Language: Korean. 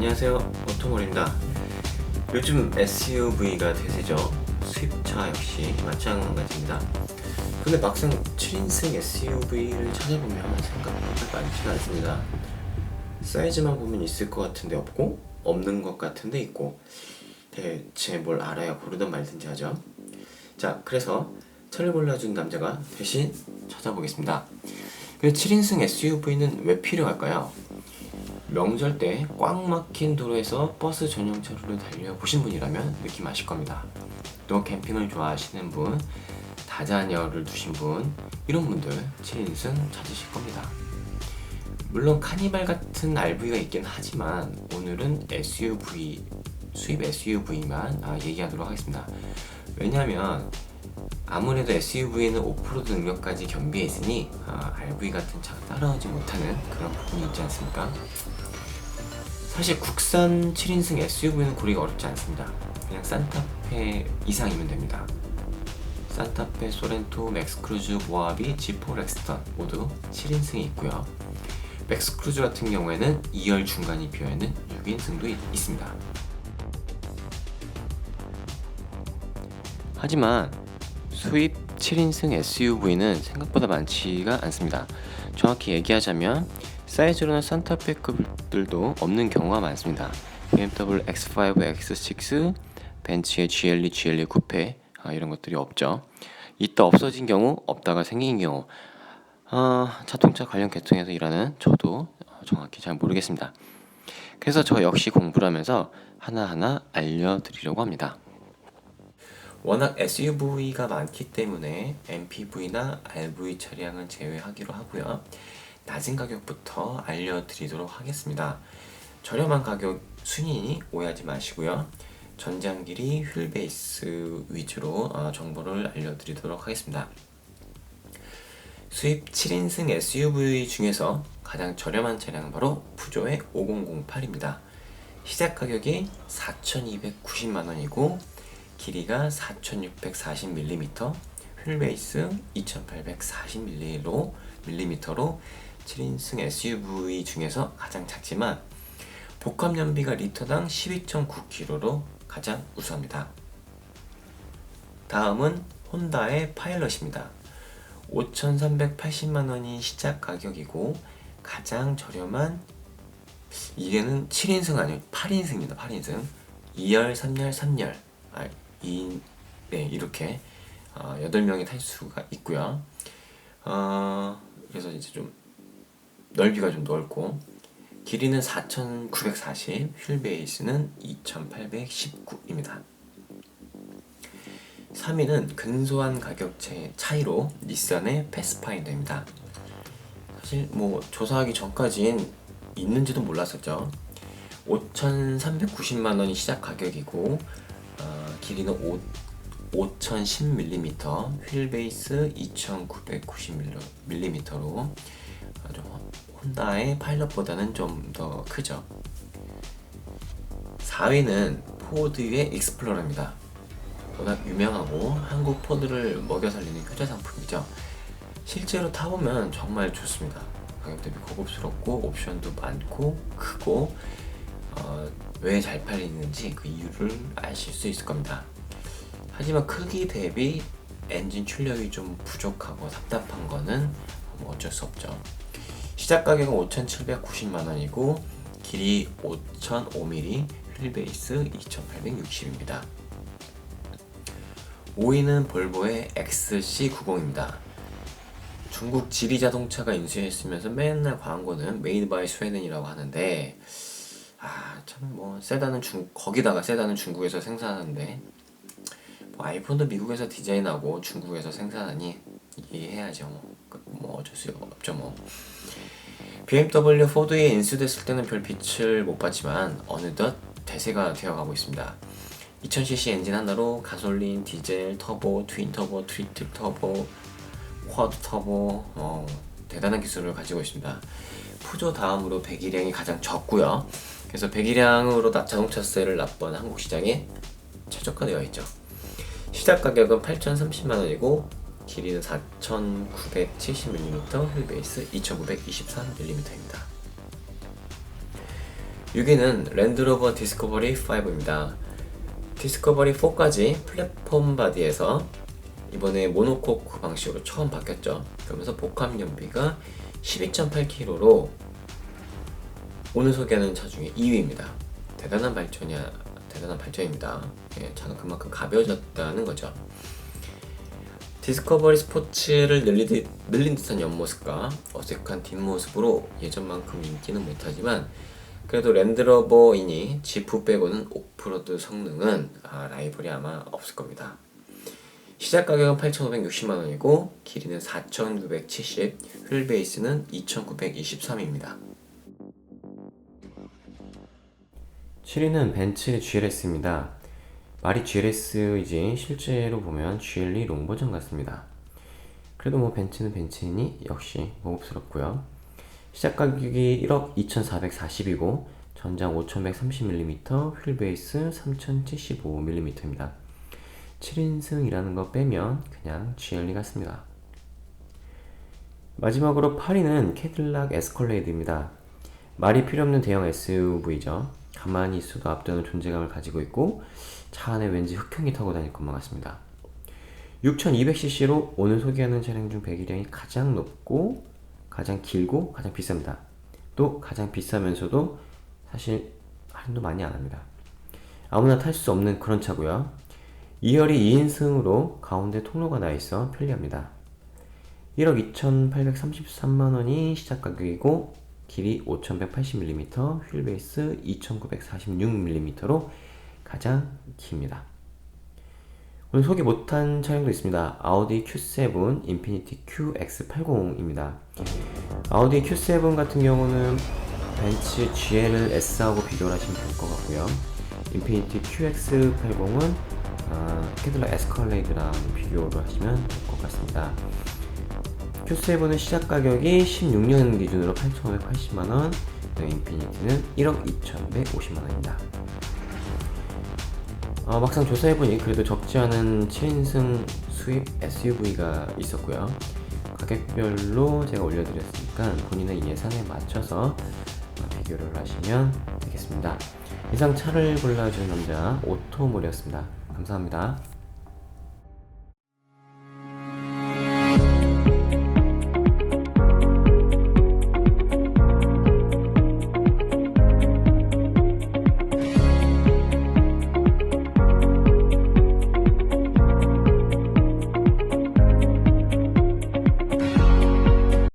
안녕하세요, 오토몰입니다. 요즘 SUV가 대세죠. 수입차 역시 마찬가지입니다. 근데 막상 7인승 SUV를 찾아보면 생각보다 많지가 않습니다. 사이즈만 보면 있을 것 같은데 없고, 없는 것 같은데 있고, 대체 뭘 알아야 고르든 말든지 하죠. 자, 그래서 차를 골라준 남자가 대신 찾아보겠습니다. 근데 7인승 SUV는 왜 필요할까요? 명절 때 꽉 막힌 도로에서 버스 전용차로를 달려보신 분이라면 느낌 아실 겁니다. 또 캠핑을 좋아하시는 분, 다자녀를 두신 분, 이런 분들 7인승 찾으실 겁니다. 물론 카니발 같은 RV가 있긴 하지만 오늘은 SUV, 수입 SUV만 얘기하도록 하겠습니다. 왜냐하면 아무래도 SUV에는 오프로드 능력까지 겸비해 있으니 RV 같은 차가 따라오지 못하는 그런 부분이 있지 않습니까? 사실 국산 7인승 SUV는 고르기가 어렵지 않습니다. 그냥 산타페 이상이면 됩니다. 산타페, 소렌토, 맥스크루즈, 모하비, 지포, 렉스턴 모두 7인승이 있고요. 맥스크루즈 같은 경우에는 2열 중간이 비어있는 6인승도 있습니다. 하지만 수입 7인승 SUV는 생각보다 많지가 않습니다. 정확히 얘기하자면 사이즈로는 산타페급들도 없는 경우가 많습니다. BMW X5, X6, 벤츠의 GLE, GLE 쿠페 이런 것들이 없죠. 있다 없어진 경우, 없다가 생긴 경우 자동차 관련 계통에서 일하는 저도 정확히 잘 모르겠습니다. 그래서 저 역시 공부를 하면서 하나하나 알려드리려고 합니다. 워낙 SUV가 많기 때문에 MPV나 RV 차량은 제외하기로 하고요. 낮은 가격부터 알려드리도록 하겠습니다. 저렴한 가격 순위니 오해하지 마시고요. 전장길이 휠베이스 위주로 정보를 알려드리도록 하겠습니다. 수입 7인승 SUV 중에서 가장 저렴한 차량은 바로 푸조의 5008입니다. 시작 가격이 4,290만원이고 길이가 4,640mm, 휠베이스 2,840mm로 7인승 SUV 중에서 가장 작지만 복합 연비가 리터당 12.9km로 가장 우수합니다. 다음은 혼다의 파일럿입니다. 5,380만원이 시작 가격이고 가장 저렴한 이게는 7인승 아니고 8인승입니다. 8인승 2열, 3열, 3열 이렇게 8명이 탈 수가 있고요. 그래서 이제 좀 넓이가 좀 넓고 길이는 4,940, 휠베이스는 2,819입니다. 3위는 근소한 가격 차이로 닛산의 패스파인더입니다. 사실 뭐 조사하기 전까진 있는지도 몰랐었죠. 5,390만원이 시작 가격이고 길이는 5,010mm, 휠베이스 2,990mm로 혼다의 파일럿보다는 좀 더 크죠. 4위는 포드의 익스플로러입니다. 워낙 유명하고 한국 포드를 먹여 살리는 효자 상품이죠. 실제로 타보면 정말 좋습니다. 가격 대비 고급스럽고 옵션도 많고 크고 왜 잘 팔리는지 그 이유를 아실 수 있을 겁니다. 하지만 크기 대비 엔진 출력이 좀 부족하고 답답한 거는 뭐 어쩔 수 없죠. 시작 가격은 5,790만원이고 길이 5,005mm, 휠베이스 2,860입니다. 5위는 볼보의 XC90입니다. 중국 지리자동차가 인수했으면서 맨날 광고는 메이드 바이 스웨덴이라고 하는데 참 뭐 세단은 거기다가 세단은 중국에서 생산하는데 뭐 아이폰도 미국에서 디자인하고 중국에서 생산하니 이해해야죠. 뭐 어쩔 수 없죠 뭐. BMW 포드에 인수됐을 때는 별 빛을 못 봤지만 어느덧 대세가 되어가고 있습니다. 2000cc 엔진 하나로 가솔린, 디젤, 터보, 트윈 터보, 트리플 터보, 쿼드 터보 대단한 기술을 가지고 있습니다. 푸조 다음으로 배기량이 가장 적고요. 그래서 배기량으로 자동차세를 납부하는 한국 시장에 최저가되어 있죠. 시작 가격은 8,030만원이고 길이는 4,970mm, 휠베이스 2,923mm입니다. 6위는 랜드로버 디스커버리 5입니다. 디스커버리 4까지 플랫폼 바디에서 이번에 모노코크 방식으로 처음 바뀌었죠. 그러면서 복합 연비가 12.8kg로 오늘 소개하는 차 중에 2위입니다. 대단한 발전입니다. 예, 차는 그만큼 가벼워졌다는 거죠. 디스커버리 스포츠를 늘린 듯한 옆모습과 어색한 뒷모습으로 예전만큼 인기는 못하지만 그래도 랜드로버이니 지프 빼고는 오프로드 성능은 라이벌이 아마 없을 겁니다. 시작 가격은 8,560만원이고 길이는 4,970, 휠베이스는 2,923입니다. 7위는 벤츠 GLS입니다. 말이 GLS이지 실제로 보면 GLE 롱 버전 같습니다. 그래도 뭐 벤츠는 벤츠이니 역시 고급스럽고요. 시작 가격이 1억 2,440이고 전장 5,130mm, 휠베이스 3,075mm입니다. 7인승이라는 거 빼면 그냥 GLE 같습니다. 마지막으로 8위는 캐딜락 에스컬레이드입니다. 말이 필요 없는 대형 SUV죠. 가만히 있어도 압도하는 존재감을 가지고 있고 차 안에 왠지 흑형이 타고 다닐 것만 같습니다. 6200cc로 오늘 소개하는 차량 중 배기량이 가장 높고 가장 길고 가장 비쌉니다. 또 가장 비싸면서도 사실 할인도 많이 안합니다. 아무나 탈 수 없는 그런 차고요. 2열이 2인승으로 가운데 통로가 나있어 편리합니다. 1억 2,833만원이 시작 가격이고 길이 5,180mm, 휠베이스 2,946mm로 가장 깁니다. 오늘 소개 못한 차량도 있습니다. 아우디 Q7 인피니티 QX80입니다. 아우디 Q7 같은 경우는 벤츠 GLS하고 비교를 하시면 될 것 같고요. 인피니티 QX80은 캐딜락 에스컬레이드랑 비교를 하시면 될 것 같습니다. Q7은 시작 가격이 16년 기준으로 8,580만원, 인피니티는 1억 2,150만원입니다. 막상 조사해보니 그래도 적지 않은 7인승 수입 SUV가 있었고요. 가격별로 제가 올려드렸으니까 본인의 예산에 맞춰서 비교를 하시면 되겠습니다. 이상 차를 골라주는 남자 오토몰이었습니다. 감사합니다.